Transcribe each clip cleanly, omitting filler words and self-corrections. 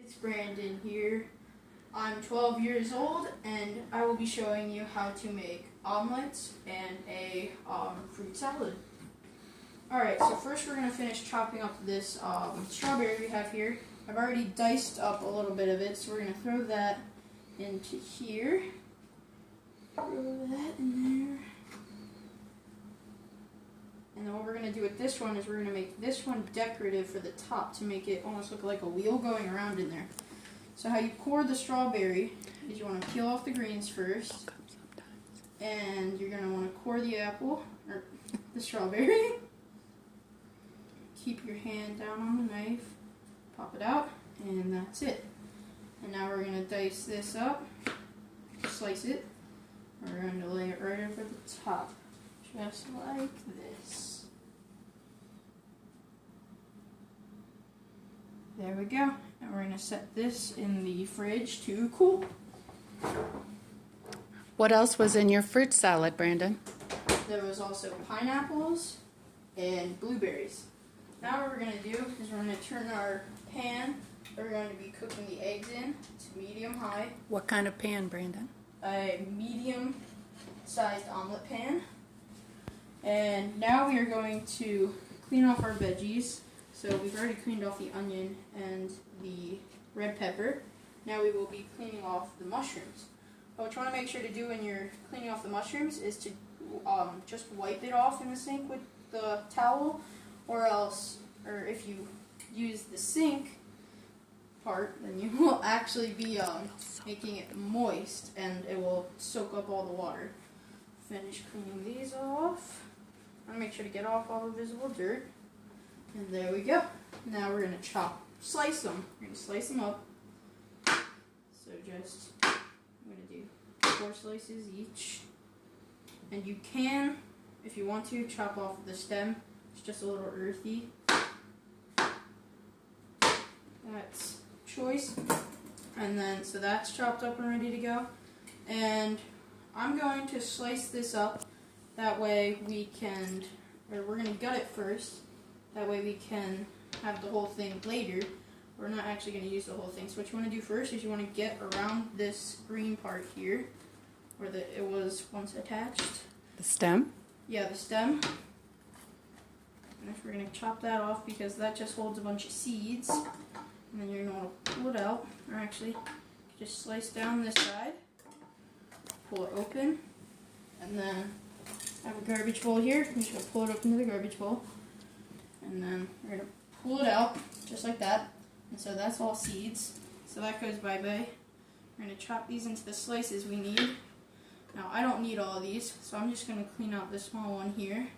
It's Brandon here. I'm 12 years old and I will be showing you how to make omelets and a fruit salad. Alright, so first we're going to finish chopping up this strawberry we have here. I've already diced up a little bit of it, so we're going to throw that into here. Throw that in there. And then what we're going to do with this one is we're going to make this one decorative for the top to make it almost look like a wheel going around in there. So how you core the strawberry is you want to peel off the greens first. And you're going to want to core the apple, or the strawberry. Keep your hand down on the knife, pop it out, and that's it. And now we're going to dice this up, slice it. We're going to lay it right over the top, just like this. There we go. And we're going to set this in the fridge to cool. What else was in your fruit salad, Brandon? There was also pineapples and blueberries. Now what we're going to do is we're going to turn our pan that we're going to be cooking the eggs in to medium-high. What kind of pan, Brandon? A medium-sized omelet pan. And now we are going to clean off our veggies. So we've already cleaned off the onion and the red pepper. Now we will be cleaning off the mushrooms. What you want to make sure to do when you're cleaning off the mushrooms is to just wipe it off in the sink with the towel, or if you use the sink part, then you will actually be making it moist and it will soak up all the water. Finish cleaning these off. I'm going to make sure to get off all the visible dirt. And there we go. Now we're going to slice them. We're going to slice them up. So I'm going to do 4 slices each. And you can, if you want to, chop off the stem. It's just a little earthy. That's choice. And then, so that's chopped up and ready to go. And I'm going to slice this up. That way we're going to gut it first. That way we can have the whole thing later. We're not actually going to use the whole thing. So what you want to do first is you want to get around this green part here, where it was once attached. The stem? Yeah, the stem. And we're going to chop that off because that just holds a bunch of seeds. And then you're going to pull it out, or actually just slice down this side, pull it open, and then I have a garbage bowl here. I'm just going to pull it up into the garbage bowl. And then we're going to pull it out, just like that. And so that's all seeds. So that goes bye-bye. We're going to chop these into the slices we need. Now, I don't need all of these, so I'm just going to clean out this small one here.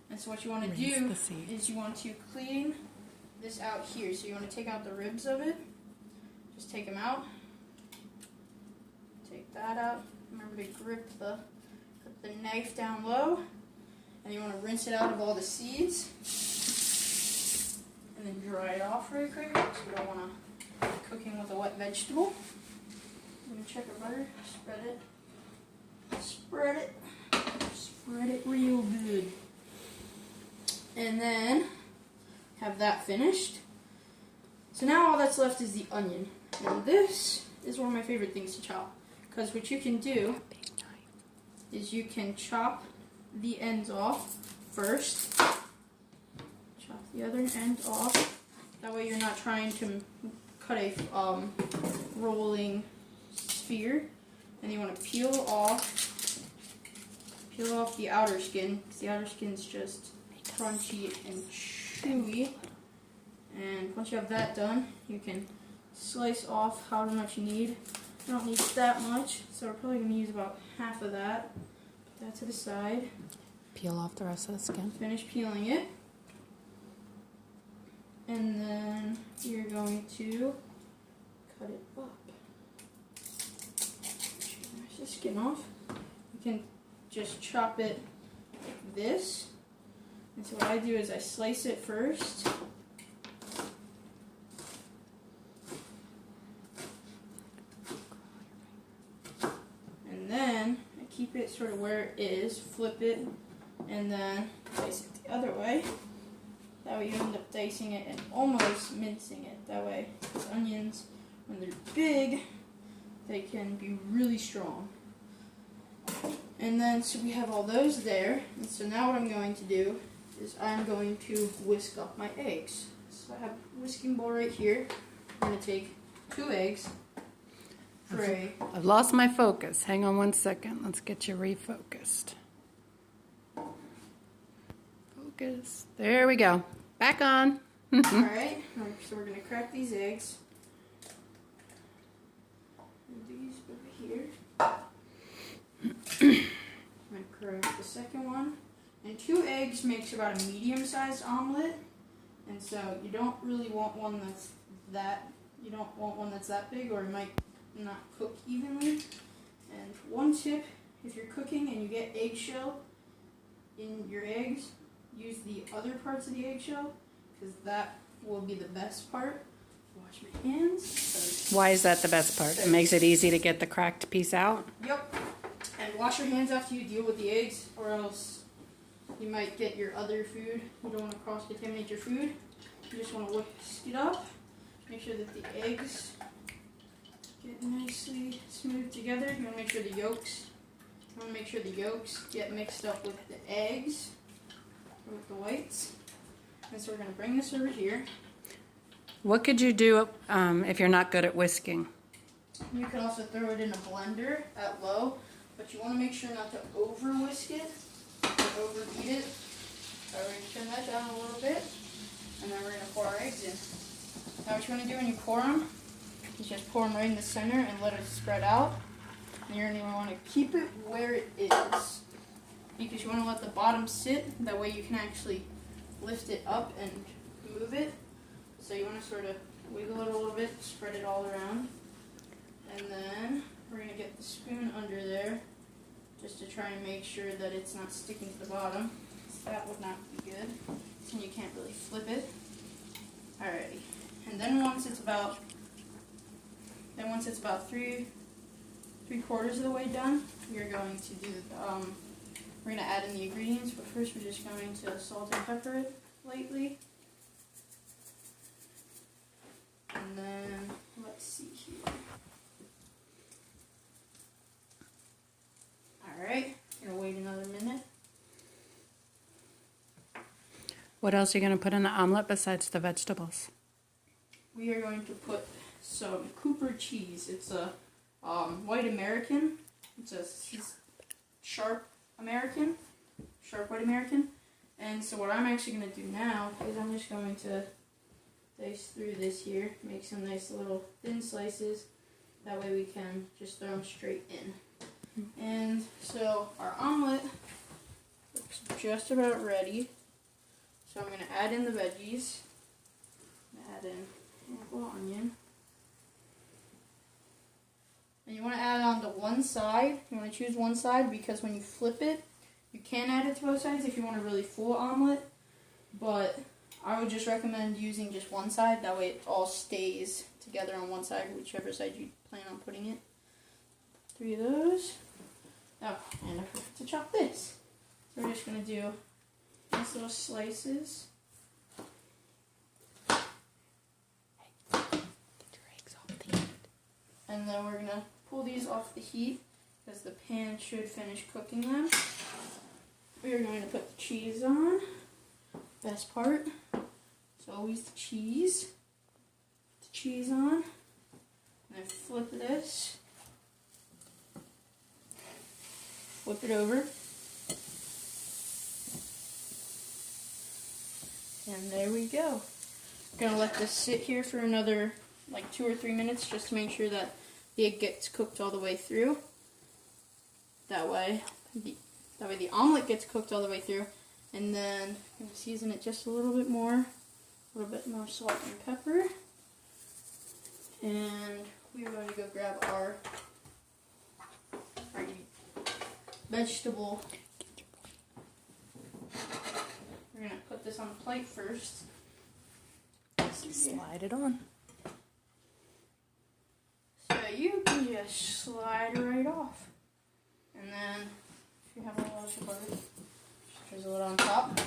And so what you want to do is you want to clean this out here. So you want to take out the ribs of it. Just take them out. Take that out. Remember to grip the knife down low. And you want to rinse it out of all the seeds. And then dry it off really quick, because you don't want to be cooking with a wet vegetable. I'm going to check our butter. Spread it. Spread it. Spread it real good. And then have that finished. So now all that's left is the onion. And this is one of my favorite things to chop. Because what you can do is you can chop the ends off first. Chop the other end off. That way you're not trying to cut a rolling sphere. And you want to peel off the outer skin, because the outer skin's just crunchy and chewy. And once you have that done, you can slice off however much you need. You don't need that much, so we're probably going to use about half of that. Put that to the side. Peel off the rest of the skin. Finish peeling it. And then you're going to cut it up. There's the skin off. You can just chop it like this. And so what I do is I slice it first. And then I keep it sort of where it is, flip it, and then place it the other way. That way you end up dicing it and almost mincing it. That way, because onions, when they're big, they can be really strong. And then, so we have all those there. And so now what I'm going to do is I'm going to whisk up my eggs. So I have a whisking bowl right here. I'm going to take 2 eggs. I've lost my focus. Hang on one second. Let's get you refocused. Focus. There we go. Back on. Alright, so we're going to crack these eggs. These over here. I'm going to crack the second one. And 2 eggs makes about a medium-sized omelet. And so you don't really want one that's that big, or it might not cook evenly. And one tip, if you're cooking and you get eggshell in your eggs, use the other parts of the eggshell, because that will be the best part. Wash my hands. Why is that the best part? It makes it easy to get the cracked piece out? Yep. And wash your hands after you deal with the eggs, or else you might get your other food. You don't want to cross-contaminate your food. You just want to whisk it up. Make sure that the eggs get nicely smooth together. You want to make sure the yolks get mixed up with the eggs, or with the whites. And so we're going to bring this over here. What could you do if you're not good at whisking? You can also throw it in a blender at low, but you want to make sure not to over whisk it or overbeat it. So we're going to turn that down a little bit, and then we're going to pour our eggs in. Now what you want to do when you pour them is just pour them right in the center and let it spread out. And you're going to want to keep it where it is, because you want to let the bottom sit. That way you can actually lift it up and move it. So you want to sort of wiggle it a little bit, spread it all around. And then we're going to get the spoon under there just to try and make sure that it's not sticking to the bottom. So that would not be good. And you can't really flip it. Alrighty. And then once it's about three-quarters of the way done, we are going to do we're going to add in the ingredients, but first we're just going to salt and pepper it lightly. And then, let's see here. Alright, gonna wait another minute. What else are you going to put in the omelet besides the vegetables? We are going to put some Cooper cheese. It's a white American. It's a sharp white American. And so what I'm actually going to do now is I'm just going to dice through this here, make some nice little thin slices. That way we can just throw them straight in. And so our omelet looks just about ready. So I'm going to add in the veggies. Add in a little onion. And you want to add it on to one side. You want to choose one side because when you flip it, you can add it to both sides if you want a really full omelet. But I would just recommend using just one side. That way it all stays together on one side, whichever side you plan on putting it. 3 of those. Oh, and I forgot to chop this. So we're just going to do nice little slices. And then we're going to pull these off the heat because the pan should finish cooking them. We are going to put the cheese on. Best part. It's always the cheese. Put the cheese on. And then flip this. Flip it over. And there we go. We're going to let this sit here for another like 2 or 3 minutes just to make sure that the egg gets cooked all the way through. That way the omelet gets cooked all the way through. And then I'm going to season it just a little bit more salt and pepper. And we are going to go grab our vegetable. We're going to put this on the plate first. Slide it on. So you can just slide it right off. And then, if you have a lot of butter, just drizzle it on top.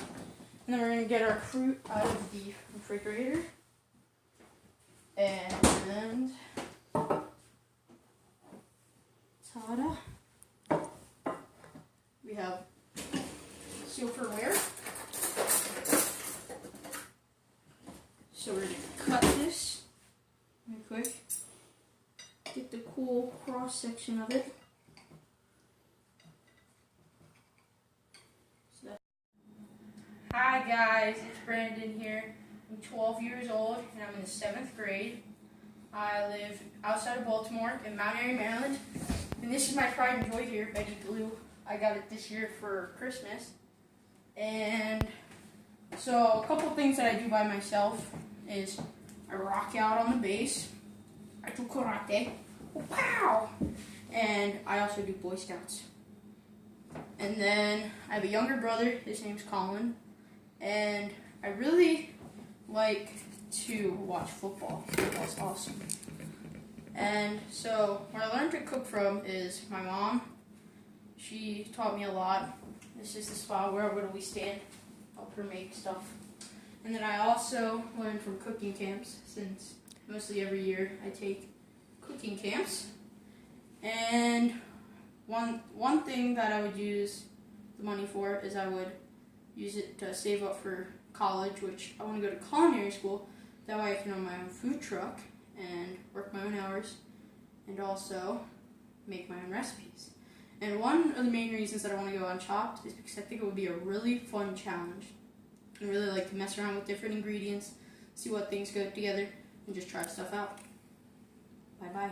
And then we're going to get our fruit out of the refrigerator. And ta-da. We have silverware. So we're going to cut this real quick. Get the cool cross section of it. Hi guys, it's Brandon here. I'm 12 years old and I'm in the 7th grade. I live outside of Baltimore in Mount Airy, Maryland. And this is my pride and joy here, Veggie Glue. I got it this year for Christmas. And so a couple things that I do by myself is I rock out on the base. I do karate. Wow! And I also do Boy Scouts. And then I have a younger brother, his name's Colin. And I really like to watch football. Football's awesome. And so where I learned to cook from is my mom. She taught me a lot. This is the spot where we stand, help her make stuff. And then I also learned from cooking camps, since mostly every year I take cooking camps. And one thing that I would use the money for is I would use it to save up for college, which I want to go to culinary school. That way I can own my own food truck and work my own hours and also make my own recipes. And one of the main reasons that I want to go on Chopped is because I think it would be a really fun challenge. I really like to mess around with different ingredients, see what things go together, and just try stuff out. Bye-bye.